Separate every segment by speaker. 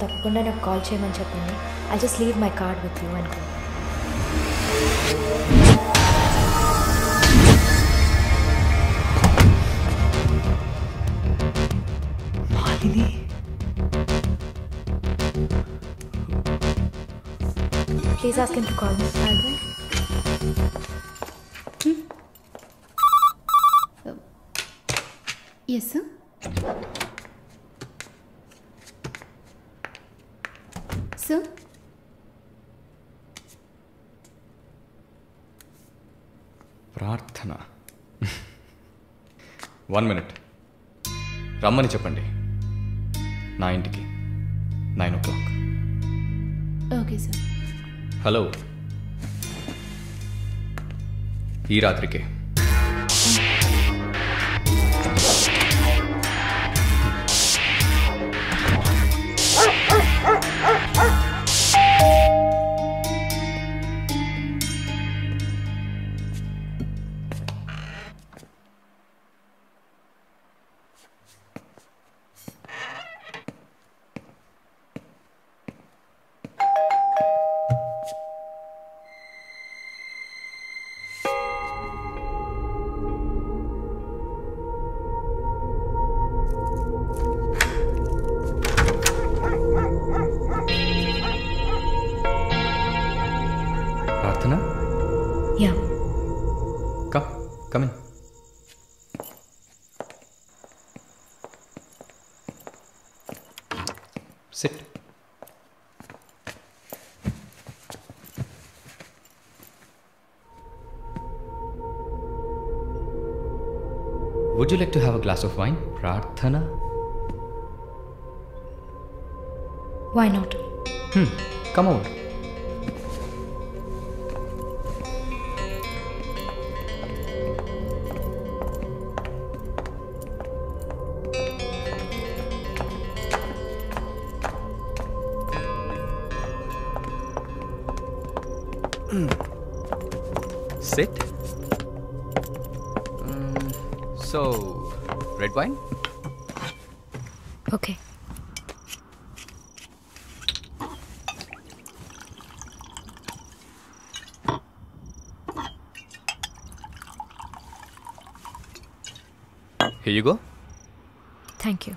Speaker 1: తప్పకుండా నాకు కాల్ చేయమని చెప్పండి. I just leave my card with you and go.
Speaker 2: Malini,
Speaker 1: please ask him to call me.
Speaker 3: Yes, sir. Sir?
Speaker 2: ప్రార్థన. 1 minute. రమ్మని చెప్పండి నా ఇంటికి 9 o'clock.
Speaker 3: Okay, sir.
Speaker 2: హలో, ఈ రాత్రికే. ప్రార్థన,
Speaker 1: yeah,
Speaker 2: come in. Sit. Would you like to have a glass of wine, Prarthana?
Speaker 1: why not?
Speaker 2: Come over. Sit. So, red wine?
Speaker 1: Okay.
Speaker 2: Here you go.
Speaker 1: Thank you.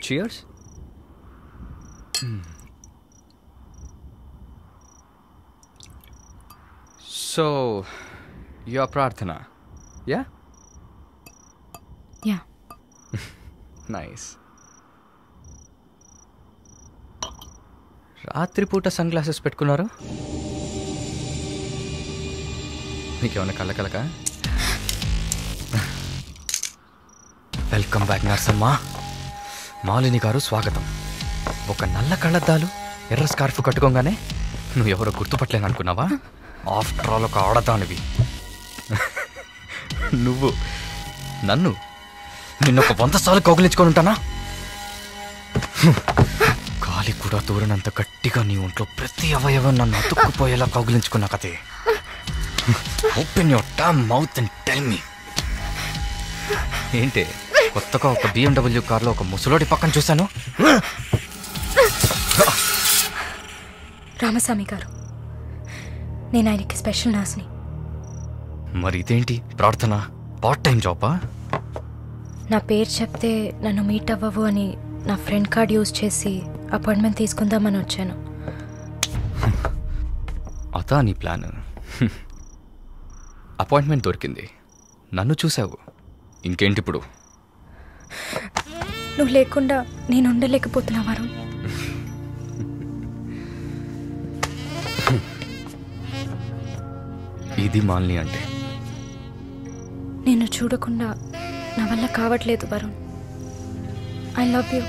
Speaker 2: Cheers. So, you're Prarthana, yeah?
Speaker 1: Yeah.
Speaker 2: Nice. రాత్రిపూట sun glasses పెట్టుకున్నారు? మీకేమన్నా కళ్ళకలక? Welcome back Narsamma. Malini గారు స్వాగతం. ఒక నల్ల కళ్ళద్దాలు, ఎర్ర స్కార్ఫ్ కట్టుకోగానే నువ్వు ఎవరో గుర్తుపట్టలేను అనుకున్నావా? ఆఫ్టర్ ఆల్ ఒక ఆడదానివి నువ్వు. నిన్నొక 100 సార్లు కౌగిలించుకొని ఉంటానా? గాలి కూడా దూరనంత గట్టిగా నీ ఒంట్లో ప్రతి అవయవం నన్ను అతుక్కుపోయేలా కౌగిలించుకున్నా కదే. Open your damn mouth and tell me. ఏంటి కొత్తగా ఒక BMW కార్లో ఒక ముసలోడి పక్కన చూశాను?
Speaker 1: రామస్వామి గారు, నేను ఆయనకి స్పెషల్ నర్స్ని.
Speaker 2: మరి ఇదేంటి ప్రార్థన? పార్ట్ టైం జాబా?
Speaker 1: నా పేరు చెప్తే నన్ను మీట్ అవ్వవు అని నా ఫ్రెండ్ కార్డ్ యూజ్ చేసి అపాయింట్మెంట్ తీసుకుందామని వచ్చాను.
Speaker 2: అదా నీ ప్లాన్? అపాయింట్మెంట్ దొరికింది, నన్ను చూసావు, ఇంకేంటి ఇప్పుడు?
Speaker 1: నువ్వు లేకుండా నేను ఉండలేకపోతున్నా వరుణ్.
Speaker 2: ఇది మాలిని అంటే.
Speaker 1: నిన్ను చూడకుండా నా వల్ల కావట్లేదు Varun. I love you.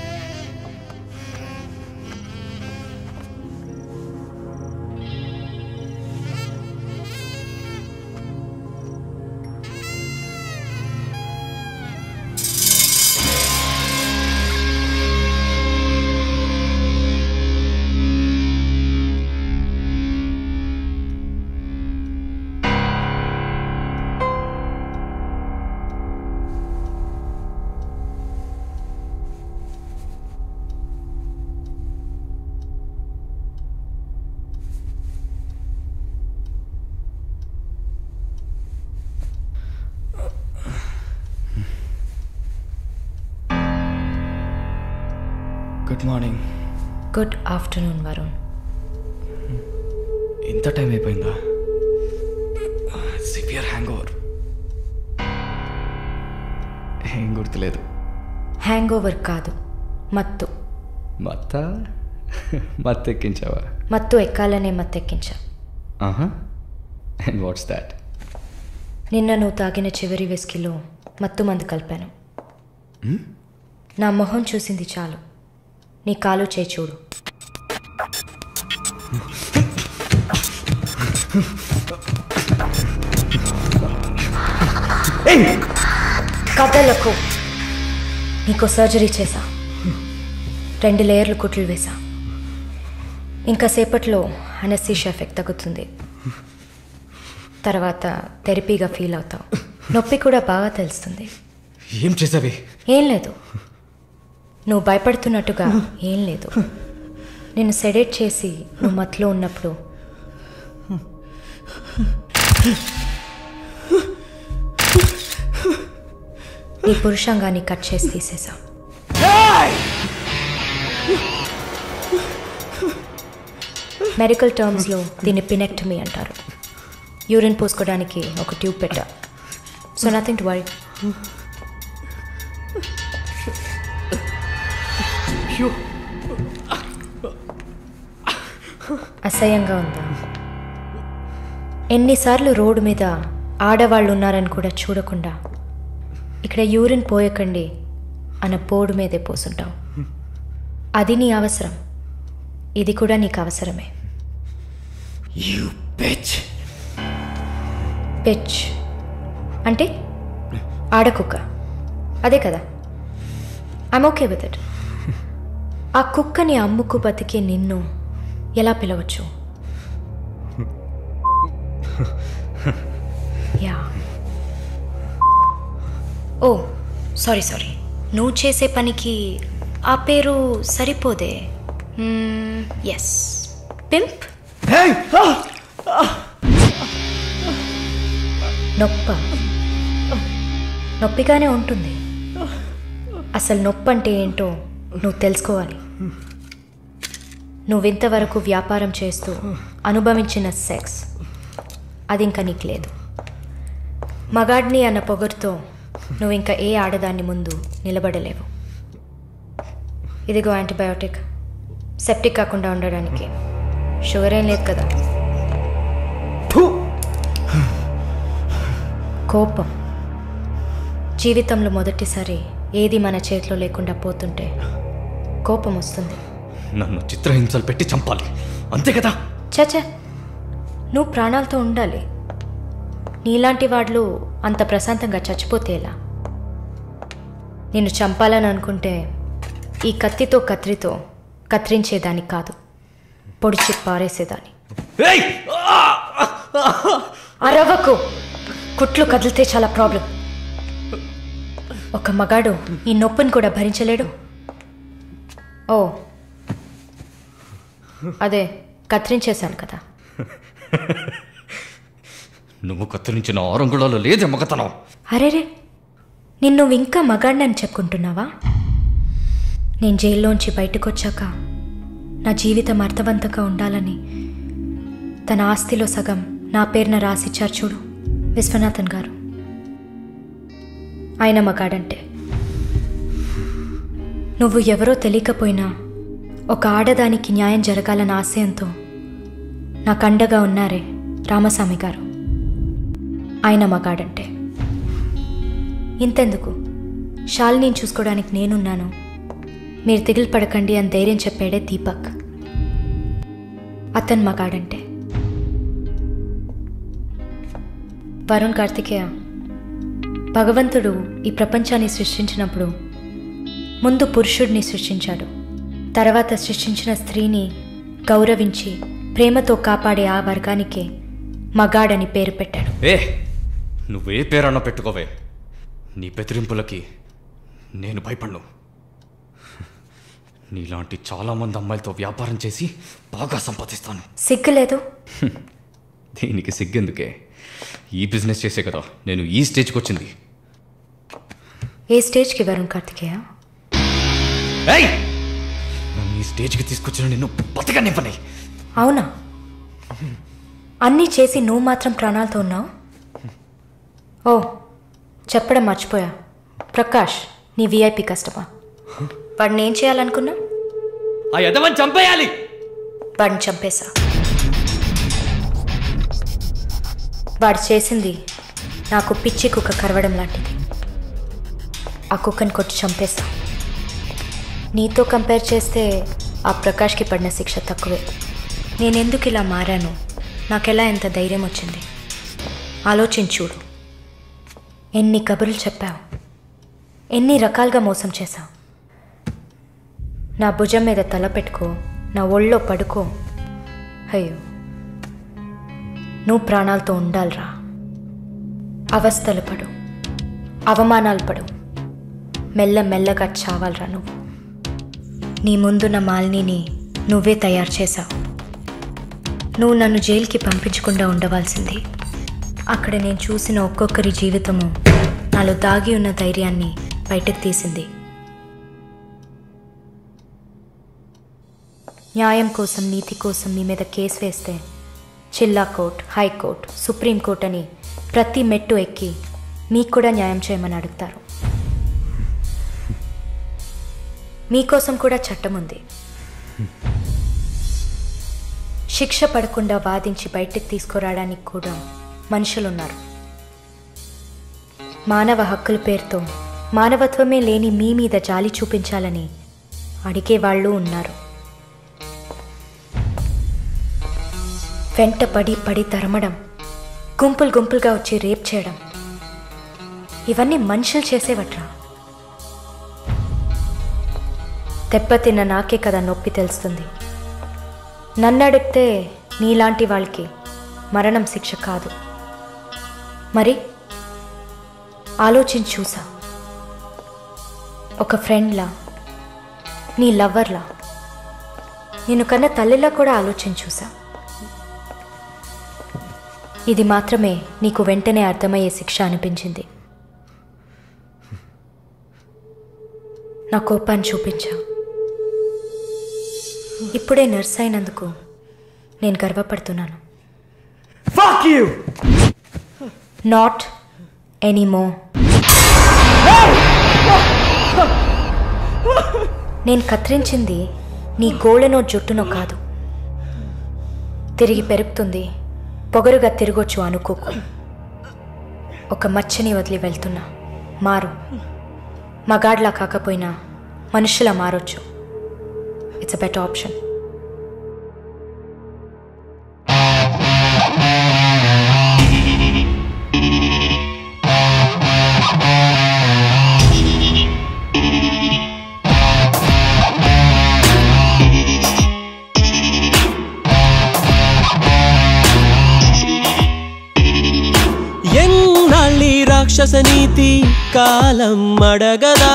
Speaker 2: Good morning.
Speaker 1: Good afternoon Varun.
Speaker 2: ఇంత టైం అయిపోయిందా? Severe hangover. ఏం గుర్తులేదు.
Speaker 1: హ్యాంగ్ ఓవర్ కాదు, మత్తు.
Speaker 2: మత్తు ఎక్కించావా?
Speaker 1: మత్తు ఎక్కాలనే మత్తెక్కించా.
Speaker 2: And what's that?
Speaker 1: నిన్న నువ్వు తాగిన చివరి విస్కీలో మత్తు మందు కలిపాను. నా మొహం చూసింది చాలు, నీ కాలు చేయి చూడు. కథలకు నీకు సర్జరీ చేశా, 2 లేయర్లు కుట్లు వేశా. ఇంకా సేపట్లో అనస్థీషియా ఎఫెక్ట్ తగ్గుతుంది. తర్వాత థెరపీగా ఫీల్ అవుతావు. నొప్పి కూడా బాగా తెలుస్తుంది.
Speaker 2: ఏం చేసావి?
Speaker 1: ఏం లేదు, నువ్వు భయపడుతున్నట్టుగా ఏం లేదు. నేను సెడేట్ చేసి నువ్వు మత్తులో ఉన్నప్పుడు నీ పురుషాంగాన్ని కట్ చేసి తీసేశాం. మెడికల్ టర్మ్స్లో దీన్ని పినెక్టమీ అంటారు. యూరిన్ పోసుకోవడానికి ఒక ట్యూబ్ పెట్టా. So nothing to worry. అసహ్యంగా ఉందా? ఎన్నిసార్లు రోడ్డు మీద ఆడవాళ్ళు ఉన్నారని కూడా చూడకుండా ఇక్కడ యూరిన్ పోయకండి అన్న పోడు మీదే పోసుంటావు. అది నీ అవసరం, ఇది కూడా నీకు అవసరమే. పిచ్ అంటే ఆడకుక్క, అదే కదా? I'm okay with it. ఆ కుక్కని అమ్ముకు బతికే నిన్ను ఎలా పిలవచ్చు? యా. ఓ సారీ, నువ్వు చేసే పనికి ఆ పేరు సరిపోదే. Yes, pimp. నొప్పిగానే ఉంటుంది. అసలు నొప్పి అంటే ఏంటో నువ్వు తెలుసుకోవాలి. నువ్వింతవరకు వ్యాపారం చేస్తూ అనుభవించిన సెక్స్ అది ఇంకా నీకు లేదు. మగాడ్ని అన్న పొగరుతో నువ్వు ఇంకా ఏ ఆడదాన్ని ముందు నిలబడలేవు. ఇదిగో యాంటీబయాటిక్, సెప్టిక్ కాకుండా ఉండడానికి. షుగర్ ఏం లేదు కదా? కోపం. జీవితంలో మొదటిసారి ఏది మన చేతిలో లేకుండా పోతుంటే కోపం వస్తుంది.
Speaker 2: నన్ను చిత్రహింసలు పెట్టి చంపాలి, అంతే కదా?
Speaker 1: చచ్చా, నువ్వు ప్రాణాలతో ఉండాలి. నీలాంటి వాళ్ళు అంత ప్రశాంతంగా చచ్చిపోతే ఎలా? నిన్ను చంపాలని అనుకుంటే ఈ కత్తితో కత్తితో కత్తిరించేదాన్ని కాదు, పొడిచి పారేసేదాన్ని. అరవకు, కుట్లు కదిలితే చాలా ప్రాబ్లం. ఒక మగాడు ఈ నొప్పిని కూడా భరించలేడు. ఓ అదే కత్తిరించేశాను కదా.
Speaker 2: నువ్వు కత్తిరించిన ఆరంగుళాలు లేదే మగతనం.
Speaker 1: అరేరే, నిన్ను ఇంకా మగాడినని చెప్పుకుంటున్నావా? నేను జైల్లోంచి బయటకు వచ్చాక నా జీవితం అర్థవంతంగా ఉండాలని తన ఆస్తిలో సగం నా పేరున రాసిచ్చారు చూడు విశ్వనాథన్ గారు. ఆయన మగాడంటే. నువ్వు ఎవరో తెలియకపోయినా ఒక ఆడదానికి న్యాయం జరగాలన్న ఆశయంతో నాకు అండగా ఉన్నారే రామస్వామి గారు, ఆయన మగాడంటే. ఇంతెందుకు, శాలిని చూసుకోవడానికి నేనున్నాను, మీరు దిగులు పడకండి అని ధైర్యం చెప్పాడే దీపక్, అతను మగాడంటే. వరుణ్ కార్తికేయ, భగవంతుడు ఈ ప్రపంచాన్ని సృష్టించినప్పుడు ముందు పురుషుడిని సృష్టించాడు. తర్వాత సృష్టించిన స్త్రీని గౌరవించి ప్రేమతో కాపాడే ఆ వర్గానికే మగాడని పేరు పెట్టాడు.
Speaker 2: నువ్వే పేరన్నా పెట్టుకోవే, నీ బెదిరింపులకి నేను భయపడను. నీలాంటి చాలామంది అమ్మాయిలతో వ్యాపారం చేసి బాగా సంపాదిస్తాను.
Speaker 1: సిగ్గులేదు?
Speaker 2: దీనికి సిగ్గెందుకే, ఈ బిజినెస్ చేసే కదా నేను ఈ స్టేజ్కి వచ్చింది.
Speaker 1: ఏ స్టేజ్కి వరుణ్ కార్తికేయ?
Speaker 2: స్టేజ్కి తీసుకొచ్చిన నిన్ను బతకనివ్వని.
Speaker 1: అవునా? అన్నీ చేసి నువ్వు మాత్రం ప్రాణాలతో ఉన్నావు? ఓ, చెప్పడం మర్చిపోయా. ప్రకాష్ నీ విఐపి కస్టమర్. వాడిని ఏం చేయాలనుకున్నా?
Speaker 2: ఆ యదవని చంపేయాలి.
Speaker 1: వాడిని చంపేశా. వాడు చేసింది నాకు పిచ్చి కుక్క కరవడం లాంటిది. ఆ కుక్కని కొట్టి చంపేశా. నీతో కంపేర్ చేస్తే ఆ ప్రకాష్కి పడిన శిక్ష తక్కువే. నేనెందుకు ఇలా మారాను, నాకెలా ఎంత ధైర్యం వచ్చింది ఆలోచించుడు. ఎన్ని కబుర్లు చెప్పావు, ఎన్ని రకాలుగా మోసం చేశావు. నా భుజం మీద తల పెట్టుకో, నా ఒళ్ళో పడుకో. అయ్యో, నువ్వు ప్రాణాలతో ఉండాలిరా. అవస్థలు పడు, అవమానాలు పడు, మెల్లమెల్లగా చావాలరా నువ్వు. నీ ముందున్న మాలిని నువ్వే తయారు చేశావు. నువ్వు నన్ను జైలుకి పంపించకుండా ఉండవలసింది. అక్కడ నేను చూసిన ఒక్కొక్కరి జీవితము నాలో దాగి ఉన్న ధైర్యాన్ని బయటకు తీసింది. న్యాయం కోసం, నీతి కోసం మీ మీద కేసు వేస్తే జిల్లా కోర్ట్, హైకోర్టు, సుప్రీంకోర్టు అని ప్రతి మెట్టు ఎక్కి మీకు కూడా న్యాయం చేయమని అడుగుతారు. మీకోసం కూడా చట్టం ఉంది. శిక్ష పడకుండా వాదించి బయటకు తీసుకురావడానికి కూడా మనుషులున్నారు. మానవ హక్కుల పేరుతో మానవత్వమే లేని మీ మీద జాలి చూపించాలని అడిగేవాళ్ళు ఉన్నారు. వెంట పడి తరమడం, గుంపులు గుంపులుగా వచ్చి రేప్ చేయడం, ఇవన్నీ మనుషులు చేసేవట్రా. దెబ్బతిన్న నాకే కదా నొప్పి తెలుస్తుంది. నన్ను అడిగితే నీలాంటి వాళ్ళకి మరణం శిక్ష కాదు. మరి ఆలోచించి చూసా. ఒక ఫ్రెండ్లా, నీ లవ్వర్లా, నేను కన్నా తల్లిలా కూడా ఆలోచించి చూసా. ఇది మాత్రమే నీకు వెంటనే అర్థమయ్యే శిక్ష అనిపించింది. నా కోపాన్ని చూపించా. ఇప్పుడే నర్స్ అయినందుకు నేను గర్వపడుతున్నాను.
Speaker 4: Fuck you!
Speaker 1: Not anymore. నేను కత్తిరించింది నీ గోళ్ళనో జుట్టునో కాదు. తిరిగి పెరుగుతుంది, పొగరుగా తిరగొచ్చు అనుకోకు. ఒక మచ్చని వదిలి వెళ్తున్నా. మారు. మగాడ్లా కాకపోయినా మనుషులా మారొచ్చు. It's a better option.
Speaker 5: రాక్షస నీతి కాలం అడగదా,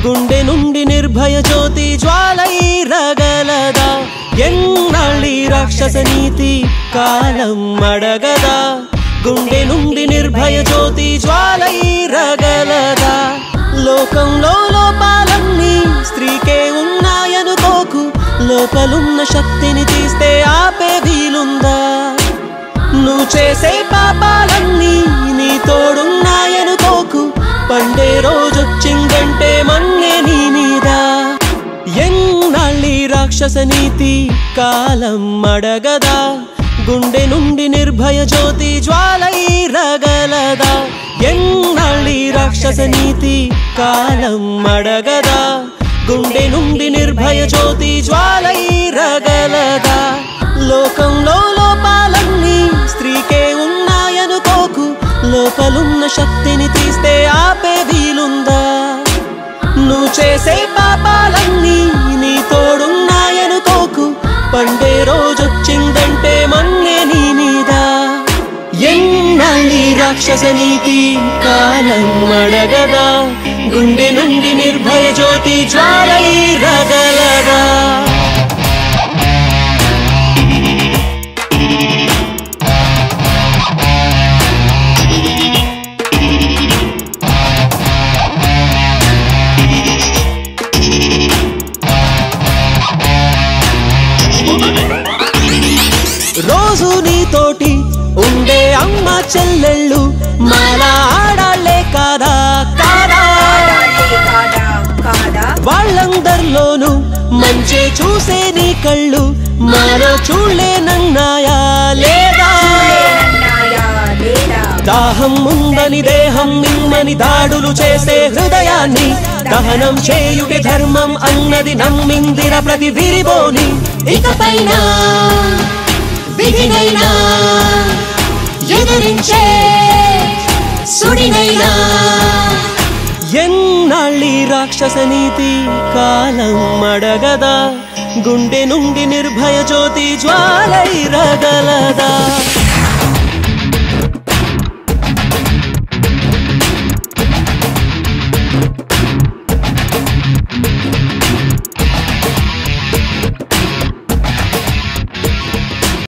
Speaker 5: గుండె నుండి నిర్భయ జ్యోతి జ్వాలై రగలదా. ఎన్నాళ్ళీ రాక్షస నీతి కాలం అడగదా, గుండె నుండి నిర్భయ జ్యోతి జ్వాలై రగలదా. లోకంలో లోపాలన్నీ స్త్రీకే ఉన్నాయనుకోకు, లోపలున్న శక్తిని తీస్తే ఆపే వీలుందా. నువ్వు చేసే పాపాలన్నీ నీ తోడున్నాయనుకోకు, పండే రోజొచ్చిందంటే మన్నే నీ మీద. ఎన్నాళ్ళీ రాక్షస నీతి కాలం అడగదా, గుండె నుండి నిర్భయ జ్యోతి జ్వాలై రగలదా. ఎన్నాళ్ళీ రాక్షస నీతి కాలం అడగదా, గుండె నుండి నిర్భయ జ్యోతి జ్వాలై రగలదా. లోకంలో లోపాలన్నీ స్త్రీకే ఉన్నాయనుకోకు, లోపలున్న శక్తిని తీస్తే ఆపే వీలుందా. నువ్వు చేసే పాపాలన్నీ నీ తోడున్నాయనుకోకు, పండే రోజొచ్చిందంటే మన్నే నీ మీద. ఎన్నాళ్ళీ రాక్షస నీతి కాలం అడగదా, గుండె నుండి నిర్భయ జ్యోతి జ్వాలై రగలదా. చెల్లెళ్ళు మాలా ఆడాళ్లే కాదా కాదా వాళ్ళందరిలోనూ మంచే చూసే నీ కళ్ళు మాలో చూడలేనన్నాయా లేదా దాహం ఉందని దేహం నిమ్మని దాడులు చేసే హృదయాన్ని దహనం చేయుటి ధర్మం అన్నది నమ్మిందిర ప్రతి విరిబోని ఇకపైన విధినైనా ఎదిరించే సుడినైనా ఎన్నాళ్ళి రాక్షస నీతి కాలం అడగదా గుండె నుండి నిర్భయ జ్యోతి జ్వాలై రగలదా